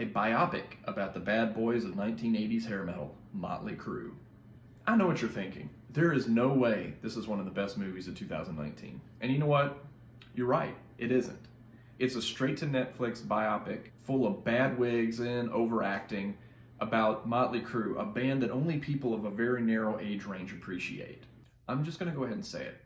a biopic about the bad boys of 1980s hair metal, Motley Crue. I know what you're thinking. There is no way this is one of the best movies of 2019. And you know what? You're right, it isn't. It's a straight-to-Netflix biopic full of bad wigs and overacting about Motley Crue, a band that only people of a very narrow age range appreciate. I'm just going to go ahead and say it.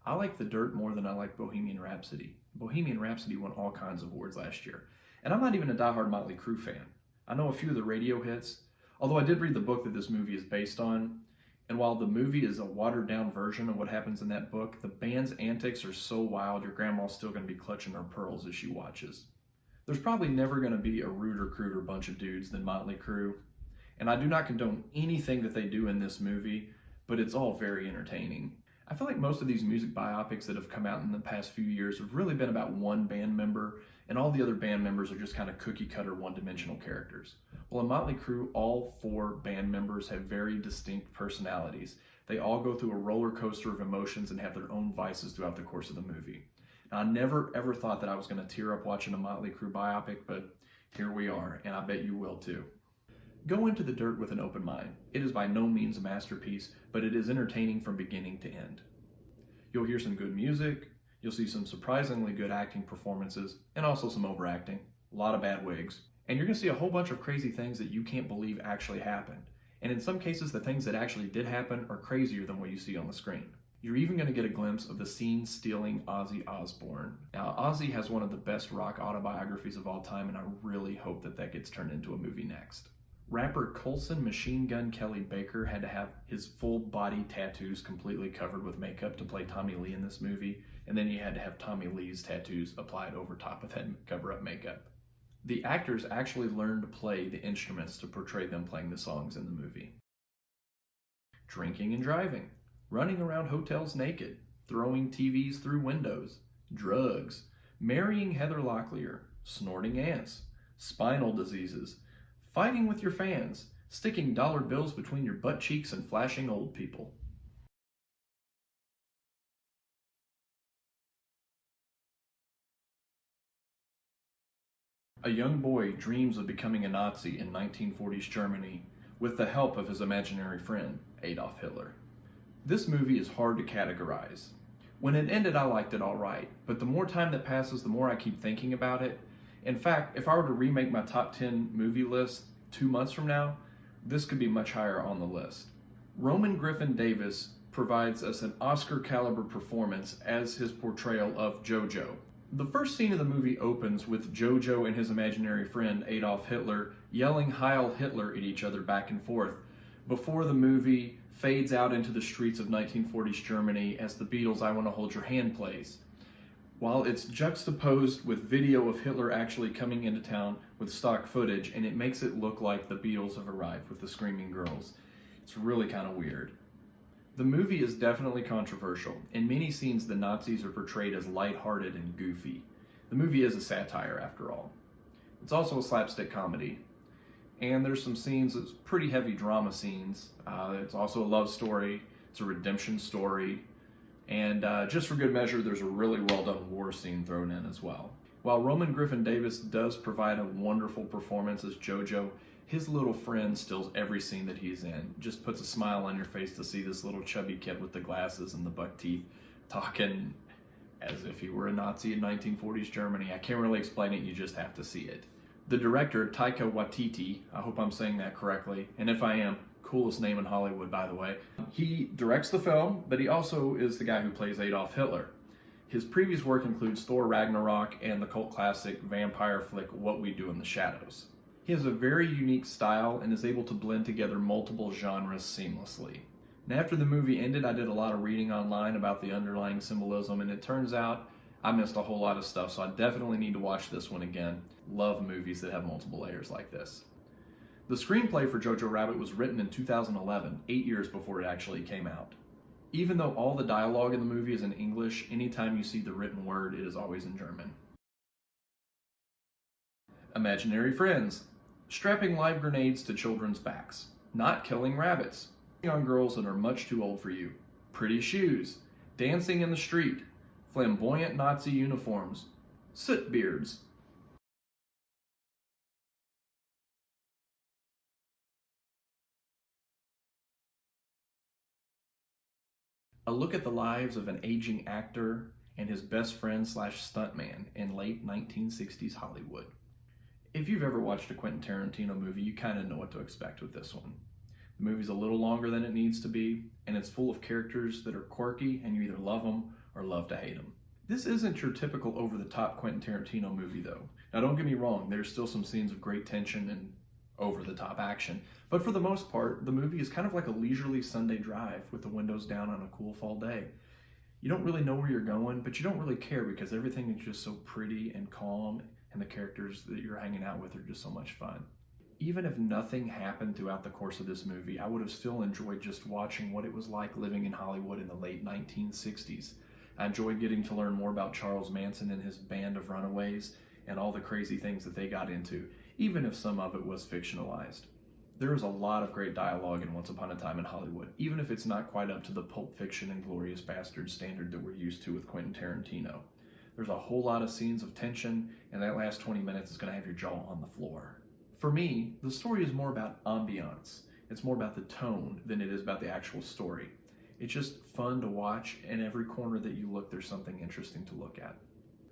I like The Dirt more than I like Bohemian Rhapsody. Bohemian Rhapsody won all kinds of awards last year. And I'm not even a diehard Motley Crue fan. I know a few of the radio hits, although I did read the book that this movie is based on. And while the movie is a watered-down version of what happens in that book, the band's antics are so wild your grandma's still going to be clutching her pearls as she watches. There's probably never going to be a ruder, cruder bunch of dudes than Motley Crue. And I do not condone anything that they do in this movie, but it's all very entertaining. I feel like most of these music biopics that have come out in the past few years have really been about one band member, and all the other band members are just kind of cookie-cutter, one-dimensional characters. Well, in Motley Crue, all four band members have very distinct personalities. They all go through a roller coaster of emotions and have their own vices throughout the course of the movie. Now, I never ever thought that I was going to tear up watching a Motley Crue biopic, but here we are, and I bet you will too. Go into The Dirt with an open mind. It is by no means a masterpiece, but it is entertaining from beginning to end. You'll hear some good music, you'll see some surprisingly good acting performances, and also some overacting, a lot of bad wigs, and you're going to see a whole bunch of crazy things that you can't believe actually happened. And in some cases, the things that actually did happen are crazier than what you see on the screen. You're even going to get a glimpse of the scene-stealing Ozzy Osbourne. Now, Ozzy has one of the best rock autobiographies of all time, and I really hope that that gets turned into a movie next. Rapper Coulson Machine Gun Kelly Baker had to have his full body tattoos completely covered with makeup to play Tommy Lee in this movie, and then he had to have Tommy Lee's tattoos applied over top of that cover-up makeup. The actors actually learned to play the instruments to portray them playing the songs in the movie. Drinking and driving, running around hotels naked, throwing TVs through windows, drugs, marrying Heather Locklear, snorting ants, spinal diseases, fighting with your fans, sticking dollar bills between your butt cheeks and flashing old people. A young boy dreams of becoming a Nazi in 1940s Germany with the help of his imaginary friend, Adolf Hitler. This movie is hard to categorize. When it ended, I liked it all right, but the more time that passes, the more I keep thinking about it. In fact, if I were to remake my top 10 movie list 2 months from now, this could be much higher on the list. Roman Griffin Davis provides us an Oscar-caliber performance as his portrayal of Jojo. The first scene of the movie opens with Jojo and his imaginary friend Adolf Hitler yelling Heil Hitler at each other back and forth before the movie fades out into the streets of 1940s Germany as the Beatles' I Wanna Hold Your Hand plays. While it's juxtaposed with video of Hitler actually coming into town with stock footage, and it makes it look like the Beatles have arrived with the Screaming Girls. It's really kind of weird. The movie is definitely controversial. In many scenes, the Nazis are portrayed as lighthearted and goofy. The movie is a satire, after all. It's also a slapstick comedy. And there's some scenes that's pretty heavy drama scenes. It's also a love story. It's a redemption story. And just for good measure, there's a really well-done war scene thrown in as well. While Roman Griffin Davis does provide a wonderful performance as Jojo, his little friend steals every scene that he's in. Just puts a smile on your face to see this little chubby kid with the glasses and the buck teeth talking as if he were a Nazi in 1940s Germany. I can't really explain it, you just have to see it. The director, Taika Waititi, I hope I'm saying that correctly, and if I am, coolest name in Hollywood, by the way. He directs the film, but he also is the guy who plays Adolf Hitler. His previous work includes Thor Ragnarok and the cult classic vampire flick What We Do in the Shadows. He has a very unique style and is able to blend together multiple genres seamlessly. And after the movie ended, I did a lot of reading online about the underlying symbolism, and it turns out I missed a whole lot of stuff, so I definitely need to watch this one again. Love movies that have multiple layers like this. The screenplay for Jojo Rabbit was written in 2011, 8 years before it actually came out. Even though all the dialogue in the movie is in English, anytime you see the written word, it is always in German. Imaginary friends. Strapping live grenades to children's backs. Not killing rabbits. On girls that are much too old for you. Pretty shoes. Dancing in the street. Flamboyant Nazi uniforms. Soot beards. A look at the lives of an aging actor and his best friend slash stuntman in late 1960s Hollywood. If you've ever watched a Quentin Tarantino movie, you kind of know what to expect with this one. The movie's a little longer than it needs to be, and it's full of characters that are quirky, and you either love them or love to hate them. This isn't your typical over-the-top Quentin Tarantino movie, though. Now, don't get me wrong, there's still some scenes of great tension and over-the-top action, but for the most part, the movie is kind of like a leisurely Sunday drive with the windows down on a cool fall day. You don't really know where you're going, but you don't really care because everything is just so pretty and calm, and the characters that you're hanging out with are just so much fun. Even if nothing happened throughout the course of this movie, I would have still enjoyed just watching what it was like living in Hollywood in the late 1960s. I enjoyed getting to learn more about Charles Manson and his band of runaways and all the crazy things that they got into, even if some of it was fictionalized. There is a lot of great dialogue in Once Upon a Time in Hollywood, even if it's not quite up to the Pulp Fiction and Glorious Bastards standard that we're used to with Quentin Tarantino. There's a whole lot of scenes of tension, and that last 20 minutes is going to have your jaw on the floor. For me, the story is more about ambiance. It's more about the tone than it is about the actual story. It's just fun to watch, and every corner that you look, there's something interesting to look at.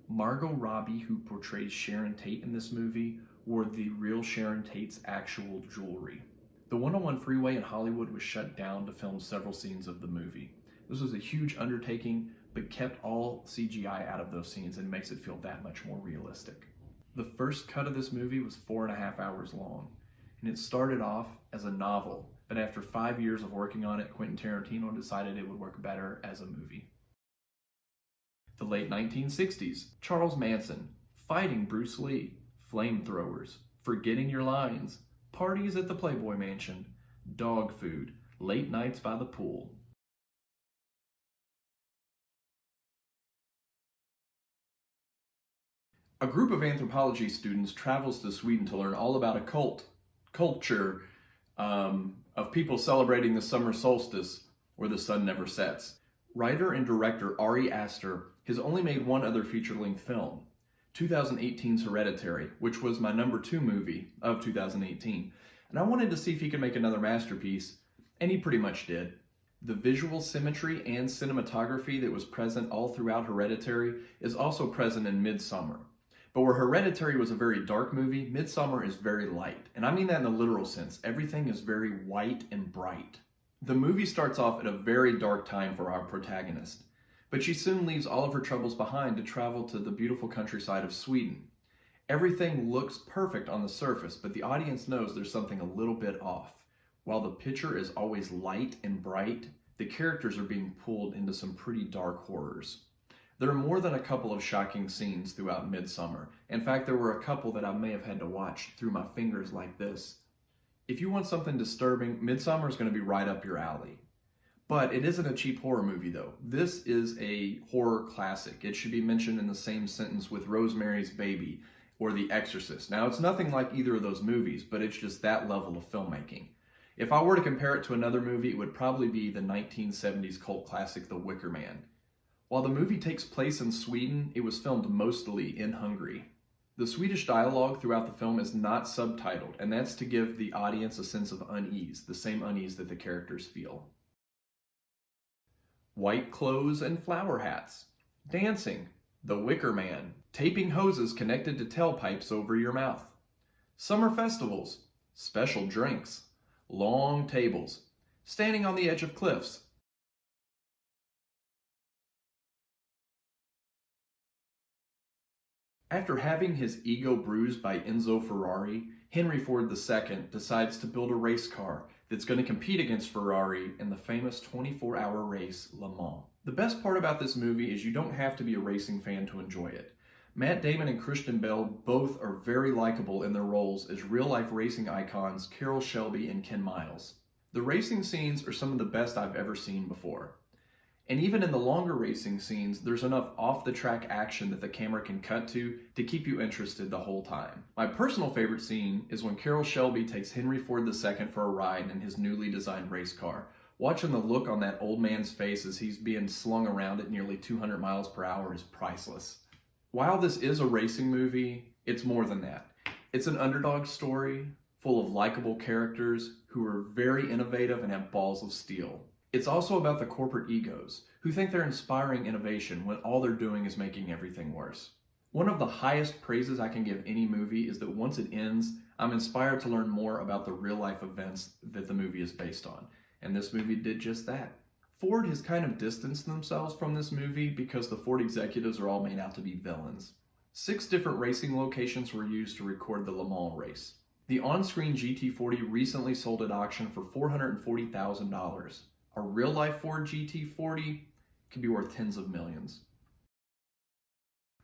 Margot Robbie, who portrays Sharon Tate in this movie, wore the real Sharon Tate's actual jewelry. The 101 freeway in Hollywood was shut down to film several scenes of the movie. This was a huge undertaking, but kept all CGI out of those scenes and makes it feel that much more realistic. The first cut of this movie was 4.5 hours long, and it started off as a novel, but after 5 years of working on it, Quentin Tarantino decided it would work better as a movie. The late 1960s, Charles Manson, fighting Bruce Lee, flamethrowers, forgetting your lines, parties at the Playboy Mansion, dog food, late nights by the pool. A group of anthropology students travels to Sweden to learn all about a culture of people celebrating the summer solstice where the sun never sets. Writer and director Ari Aster has only made one other feature-length film, 2018's Hereditary, which was my number 2 movie of 2018. And I wanted to see if he could make another masterpiece, and he pretty much did. The visual symmetry and cinematography that was present all throughout Hereditary is also present in Midsommar. But where Hereditary was a very dark movie, Midsommar is very light. And I mean that in the literal sense. Everything is very white and bright. The movie starts off at a very dark time for our protagonist, but she soon leaves all of her troubles behind to travel to the beautiful countryside of Sweden. Everything looks perfect on the surface, but the audience knows there's something a little bit off. While the picture is always light and bright, the characters are being pulled into some pretty dark horrors. There are more than a couple of shocking scenes throughout Midsommar. In fact, there were a couple that I may have had to watch through my fingers like this. If you want something disturbing, Midsommar is going to be right up your alley. But it isn't a cheap horror movie, though. This is a horror classic. It should be mentioned in the same sentence with Rosemary's Baby or The Exorcist. Now, it's nothing like either of those movies, but it's just that level of filmmaking. If I were to compare it to another movie, it would probably be the 1970s cult classic The Wicker Man. While the movie takes place in Sweden, it was filmed mostly in Hungary. The Swedish dialogue throughout the film is not subtitled, and that's to give the audience a sense of unease, the same unease that the characters feel. White clothes and flower hats, dancing, The Wicker Man, taping hoses connected to tailpipes over your mouth, summer festivals, special drinks, long tables, standing on the edge of cliffs. After having his ego bruised by Enzo Ferrari, Henry Ford II decides to build a race car that's going to compete against Ferrari in the famous 24-hour race, Le Mans. The best part about this movie is you don't have to be a racing fan to enjoy it. Matt Damon and Christian Bale both are very likable in their roles as real-life racing icons Carroll Shelby and Ken Miles. The racing scenes are some of the best I've ever seen before. And even in the longer racing scenes, there's enough off-the-track action that the camera can cut to keep you interested the whole time. My personal favorite scene is when Carroll Shelby takes Henry Ford II for a ride in his newly designed race car. Watching the look on that old man's face as he's being slung around at nearly 200 miles per hour is priceless. While this is a racing movie, it's more than that. It's an underdog story full of likable characters who are very innovative and have balls of steel. It's also about the corporate egos who think they're inspiring innovation when all they're doing is making everything worse. One of the highest praises I can give any movie is that once it ends, I'm inspired to learn more about the real life events that the movie is based on. And this movie did just that. Ford has kind of distanced themselves from this movie because the Ford executives are all made out to be villains. 6 different racing locations were used to record the Le Mans race. The on-screen GT40 recently sold at auction for $440,000. A real-life Ford GT40 could be worth tens of millions.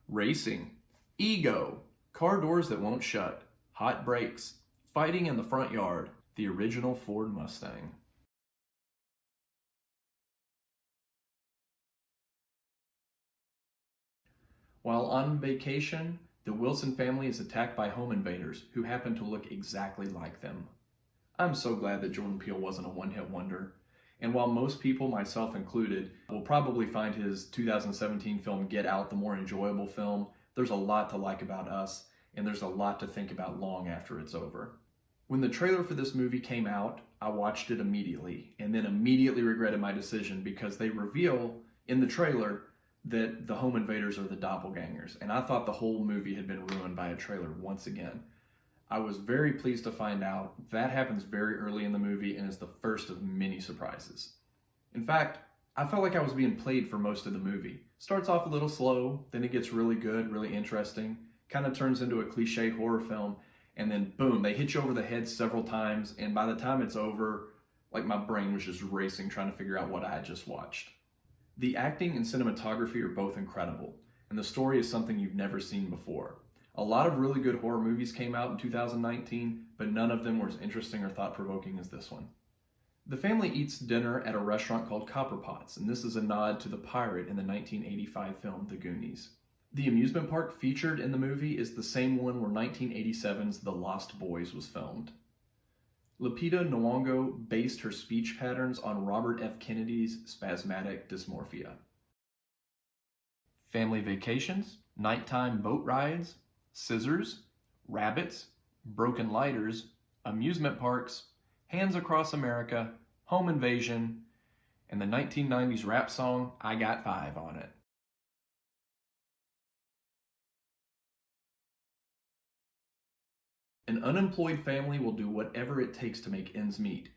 Racing, ego, car doors that won't shut, hot brakes, fighting in the front yard, the original Ford Mustang. While on vacation, the Wilson family is attacked by home invaders who happen to look exactly like them. I'm so glad that Jordan Peele wasn't a one-hit wonder. And while most people, myself included, will probably find his 2017 film Get Out the more enjoyable film, there's a lot to like about Us, and there's a lot to think about long after it's over. When the trailer for this movie came out, I watched it immediately, and then immediately regretted my decision because they reveal in the trailer that the home invaders are the doppelgangers, and I thought the whole movie had been ruined by a trailer once again. I was very pleased to find out that happens very early in the movie and is the first of many surprises. In fact, I felt like I was being played for most of the movie. Starts off a little slow, then it gets really good, really interesting, kind of turns into a cliche horror film, and then boom, they hit you over the head several times, and by the time it's over, like my brain was just racing trying to figure out what I had just watched. The acting and cinematography are both incredible, and the story is something you've never seen before. A lot of really good horror movies came out in 2019, but none of them were as interesting or thought-provoking as this one. The family eats dinner at a restaurant called Copper Pots, and this is a nod to the pirate in the 1985 film The Goonies. The amusement park featured in the movie is the same one where 1987's The Lost Boys was filmed. Lupita Nyong'o based her speech patterns on Robert F. Kennedy's spasmodic dysmorphia. Family vacations, nighttime boat rides, scissors, rabbits, broken lighters, amusement parks, Hands Across America, home invasion, and the 1990s rap song I Got Five on it. An unemployed family will do whatever it takes to make ends meet,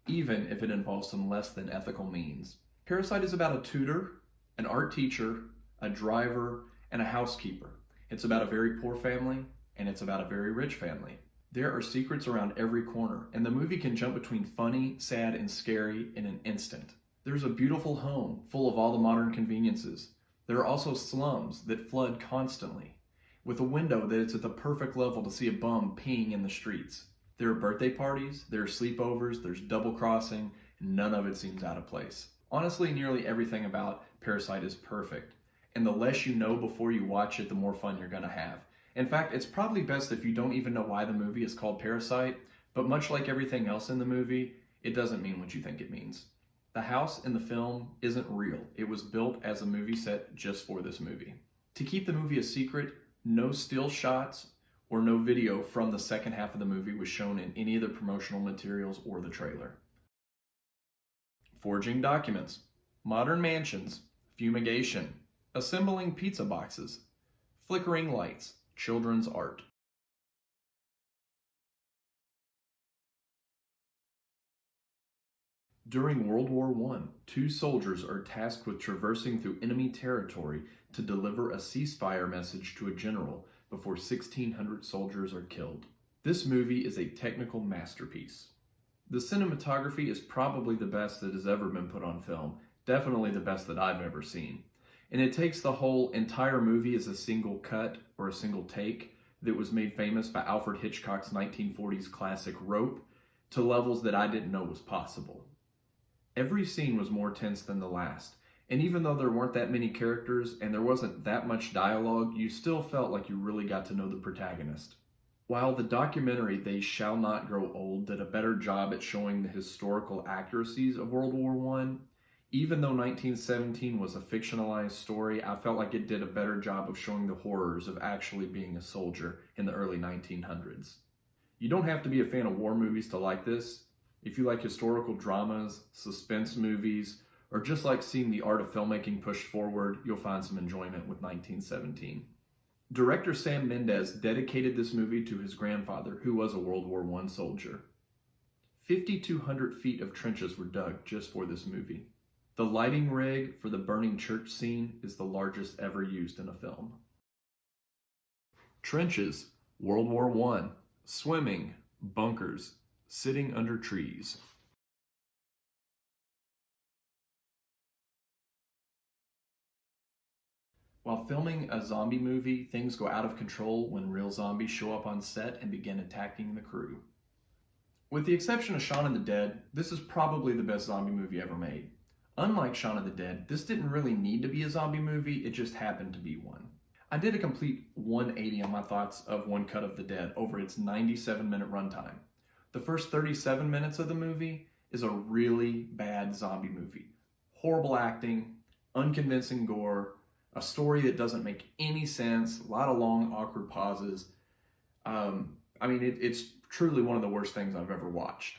even if it involves some less than ethical means. Parasite is about a tutor, an art teacher, a driver, and a housekeeper. It's about a very poor family, and it's about a very rich family. There are secrets around every corner, and the movie can jump between funny, sad, and scary in an instant. There's a beautiful home full of all the modern conveniences. There are also slums that flood constantly, with a window that is at the perfect level to see a bum peeing in the streets. There are birthday parties, there are sleepovers, there's double crossing, and none of it seems out of place. Honestly, nearly everything about Parasite is perfect, and the less you know before you watch it, the more fun you're gonna have. In fact, it's probably best if you don't even know why the movie is called Parasite, but much like everything else in the movie, it doesn't mean what you think it means. The house in the film isn't real. It was built as a movie set just for this movie. To keep the movie a secret, no still shots or no video from the second half of the movie was shown in any of the promotional materials or the trailer. Forging documents, modern mansions, fumigation, assembling pizza boxes, flickering lights, children's art. During World War I, 2 soldiers are tasked with traversing through enemy territory to deliver a ceasefire message to a general before 1,600 soldiers are killed. This movie is a technical masterpiece. The cinematography is probably the best that has ever been put on film, definitely the best that I've ever seen. And it takes the whole entire movie as a single cut or a single take that was made famous by Alfred Hitchcock's 1940s classic Rope to levels that I didn't know was possible. Every scene was more tense than the last, and even though there weren't that many characters and there wasn't that much dialogue, you still felt like you really got to know the protagonist. While the documentary They Shall Not Grow Old did a better job at showing the historical accuracies of World War I, even though 1917 was a fictionalized story, I felt like it did a better job of showing the horrors of actually being a soldier in the early 1900s. You don't have to be a fan of war movies to like this. If you like historical dramas, suspense movies, or just like seeing the art of filmmaking pushed forward, you'll find some enjoyment with 1917. Director Sam Mendes dedicated this movie to his grandfather, who was a World War I soldier. 5,200 feet of trenches were dug just for this movie. The lighting rig for the burning church scene is the largest ever used in a film. Trenches, World War I, swimming, bunkers, sitting under trees. While filming a zombie movie, things go out of control when real zombies show up on set and begin attacking the crew. With the exception of Shaun of the Dead, this is probably the best zombie movie ever made. Unlike Shaun of the Dead, this didn't really need to be a zombie movie, it just happened to be one. I did a complete 180 on my thoughts of One Cut of the Dead over its 97-minute runtime. The first 37 minutes of the movie is a really bad zombie movie. Horrible acting, unconvincing gore, a story that doesn't make any sense, a lot of long, awkward pauses. It's truly one of the worst things I've ever watched.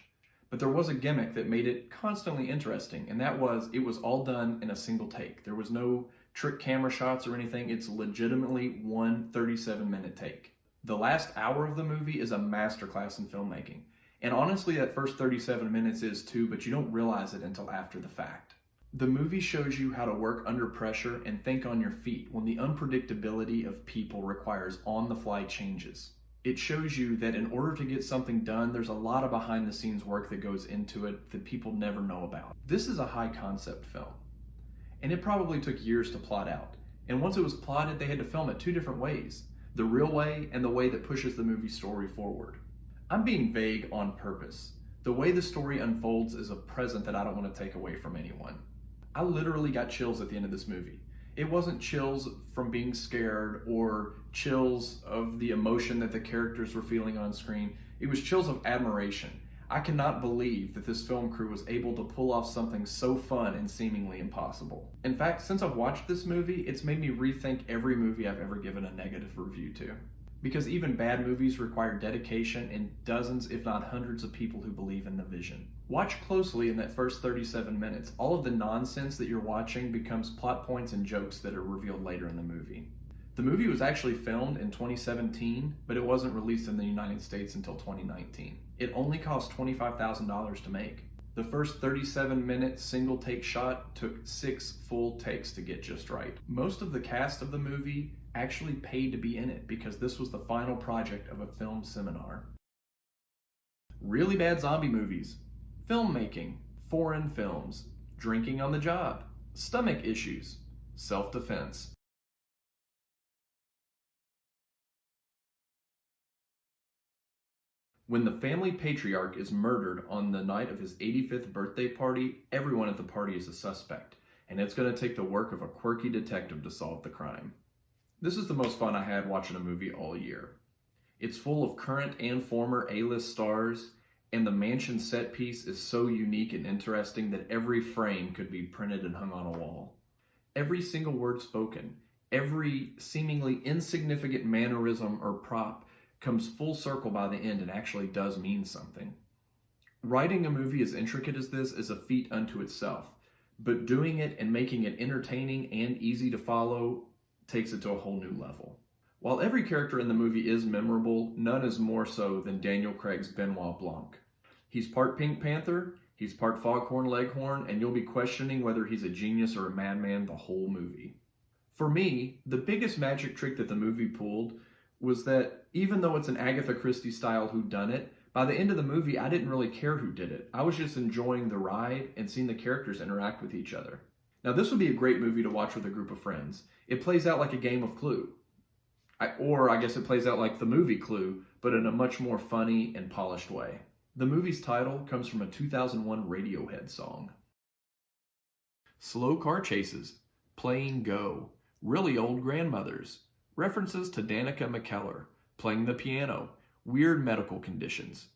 But there was a gimmick that made it constantly interesting, and that was it was all done in a single take. There was no trick camera shots or anything. It's legitimately one 37-minute take. The last hour of the movie is a masterclass in filmmaking. And honestly, that first 37 minutes is too, but you don't realize it until after the fact. The movie shows you how to work under pressure and think on your feet when the unpredictability of people requires on-the-fly changes. It shows you that in order to get something done, there's a lot of behind-the-scenes work that goes into it that people never know about. This is a high-concept film, and it probably took years to plot out. And once it was plotted, they had to film it two different ways: the real way and the way that pushes the movie story forward. I'm being vague on purpose. The way the story unfolds is a present that I don't want to take away from anyone. I literally got chills at the end of this movie. It wasn't chills from being scared or chills of the emotion that the characters were feeling on screen. It was chills of admiration. I cannot believe that this film crew was able to pull off something so fun and seemingly impossible. In fact, since I've watched this movie, it's made me rethink every movie I've ever given a negative review to. Because even bad movies require dedication and dozens, if not hundreds, of people who believe in the vision. Watch closely in that first 37 minutes. All of the nonsense that you're watching becomes plot points and jokes that are revealed later in the movie. The movie was actually filmed in 2017, but it wasn't released in the United States until 2019. It only cost $25,000 to make. The first 37-minute single take shot took 6 full takes to get just right. Most of the cast of the movie actually paid to be in it because this was the final project of a film seminar. Really bad zombie movies, filmmaking, foreign films, drinking on the job, stomach issues, self-defense. When the family patriarch is murdered on the night of his 85th birthday party, everyone at the party is a suspect, and it's going to take the work of a quirky detective to solve the crime. This is the most fun I had watching a movie all year. It's full of current and former A-list stars, and the mansion set piece is so unique and interesting that every frame could be printed and hung on a wall. Every single word spoken, every seemingly insignificant mannerism or prop comes full circle by the end and actually does mean something. Writing a movie as intricate as this is a feat unto itself, but doing it and making it entertaining and easy to follow takes it to a whole new level. While every character in the movie is memorable, none is more so than Daniel Craig's Benoit Blanc. He's part Pink Panther, he's part Foghorn Leghorn, and you'll be questioning whether he's a genius or a madman the whole movie. For me, the biggest magic trick that the movie pulled was that even though it's an Agatha Christie style whodunit, by the end of the movie I didn't really care who did it. I was just enjoying the ride and seeing the characters interact with each other. Now this would be a great movie to watch with a group of friends. It plays out like a game of Clue. I guess it plays out like the movie Clue, but in a much more funny and polished way. The movie's title comes from a 2001 Radiohead song. Slow car chases, playing Go, really old grandmothers, references to Danica McKellar, playing the piano, weird medical conditions,